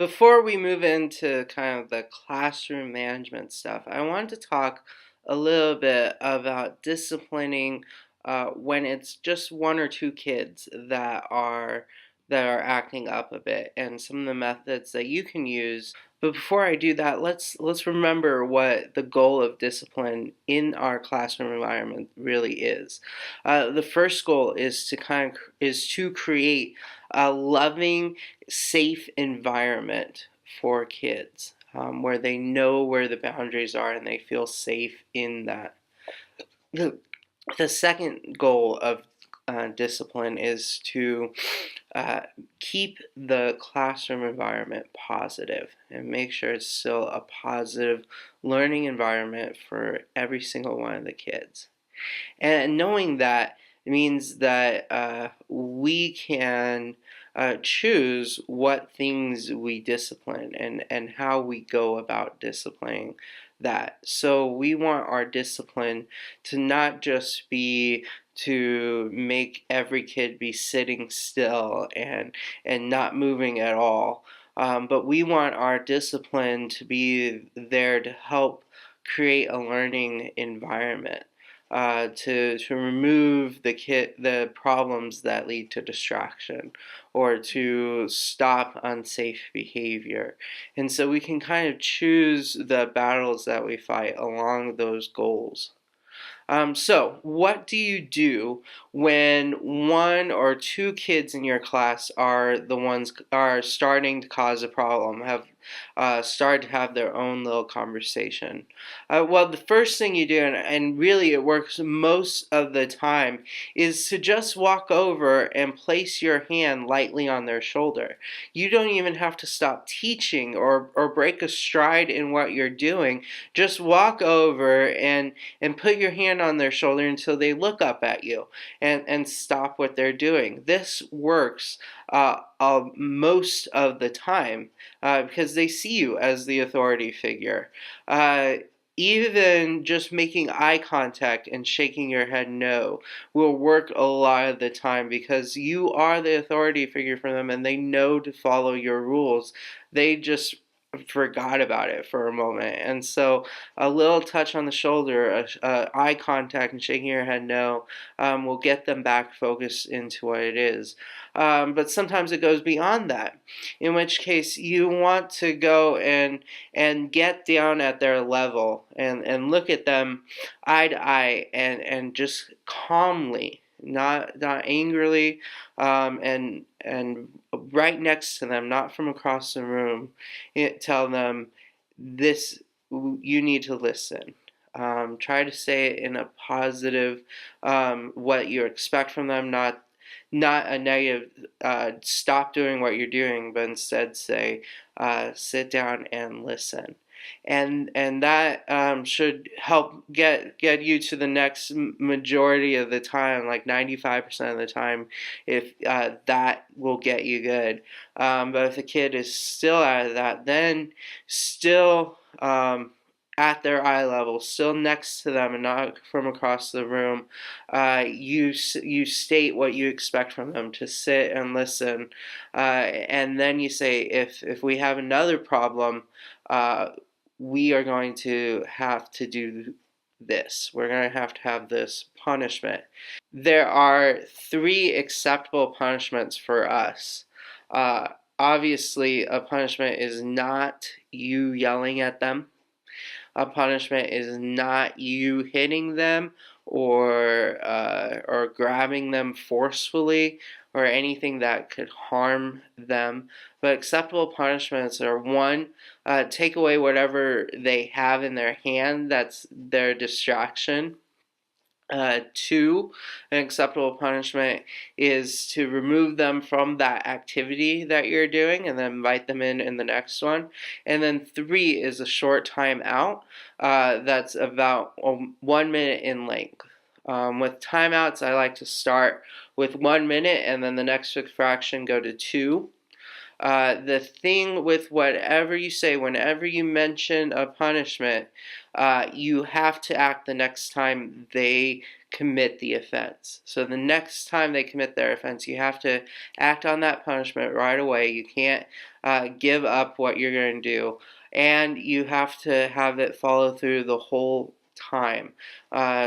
Before we move into kind of the classroom management stuff, I wanted to talk a little bit about disciplining when it's just one or two kids that are acting up a bit, and some of the methods that you can use. But before I do that, let's remember what the goal of discipline in our classroom environment really is. The first goal is to create a loving, safe environment for kids, where they know where the boundaries are and they feel safe in that. The, the second goal of discipline is to uh, keep the classroom environment positive and make sure it's still a positive learning environment for every single one of the kids. And knowing that means that we can choose what things we discipline and how we go about disciplining that. So we want our discipline to not just be to make every kid be sitting still and not moving at all. But we want our discipline to be there to help create a learning environment, to remove the problems that lead to distraction or to stop unsafe behavior. And so we can kind of choose the battles that we fight along those goals. So, what do you do when one or two kids in your class are the ones are starting to cause a problem, have started to have their own little conversation? Well, the first thing you do, and really it works most of the time, is to just walk over and place your hand lightly on their shoulder. You don't even have to stop teaching or break a stride in what you're doing. Just walk over and put your hand on their shoulder until they look up at you and stop what they're doing. This works most of the time because they see you as the authority figure. Even just making eye contact and shaking your head no will work a lot of the time because you are the authority figure for them and they know to follow your rules. They just forgot about it for a moment. And so a little touch on the shoulder, eye contact, and shaking your head no will get them back focused into what it is. But sometimes it goes beyond that, in which case you want to go and get down at their level and look at them eye to eye and just calmly, not angrily, and right next to them, not from across the room, tell them this: you need to listen. Try to say it in a positive, what you expect from them, not a negative, stop doing what you're doing, but instead say, sit down and listen. And that should help get you to the next majority of the time, like 95% of the time, if that will get you good. But if the kid is still out of that, then still at their eye level, still next to them and not from across the room, you state what you expect from them, to sit and listen, and then you say, if we have another problem, we are going to have to do this. We're going to have this punishment. There are three acceptable punishments for us. Uh, Obviously, a punishment is not you yelling at them. A punishment is not you hitting them or grabbing them forcefully or anything that could harm them. But acceptable punishments are: one, take away whatever they have in their hand that's their distraction. Two, an acceptable punishment is to remove them from that activity that you're doing and then invite them in the next one. And then three is a short time out that's about 1 minute in length. With timeouts, I like to start with 1 minute and then the next fraction go to two. The thing with whatever you say, whenever you mention a punishment, you have to act the next time they commit the offense. So the next time they commit their offense, you have to act on that punishment right away. You can't give up what you're going to do, and you have to have it follow through the whole time.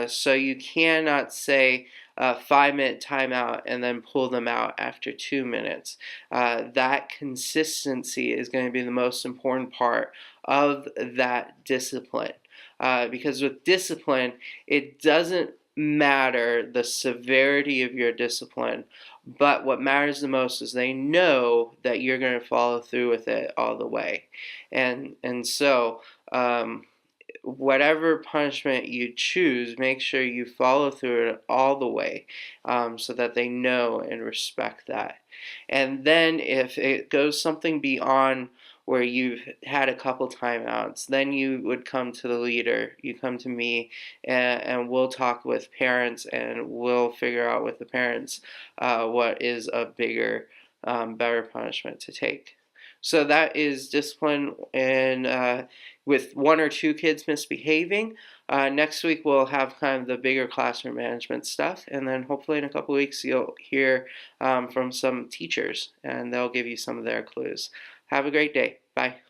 So you cannot say 5-minute timeout and then pull them out after 2 minutes. That consistency is going to be the most important part of that discipline. Because with discipline, it doesn't matter the severity of your discipline, but what matters the most is they know that you're going to follow through with it all the way. And so whatever punishment you choose, make sure you follow through it all the way, so that they know and respect that. And then if it goes something beyond where you've had a couple timeouts, then you would come to the leader, you come to me, and we'll talk with parents, and we'll figure out with the parents what is a bigger, better punishment to take. So that is discipline in with 1 or 2 kids misbehaving. Next week we'll have kind of the bigger classroom management stuff, and then hopefully in a couple weeks you'll hear from some teachers, and they'll give you some of their clues. Have a great day. Bye.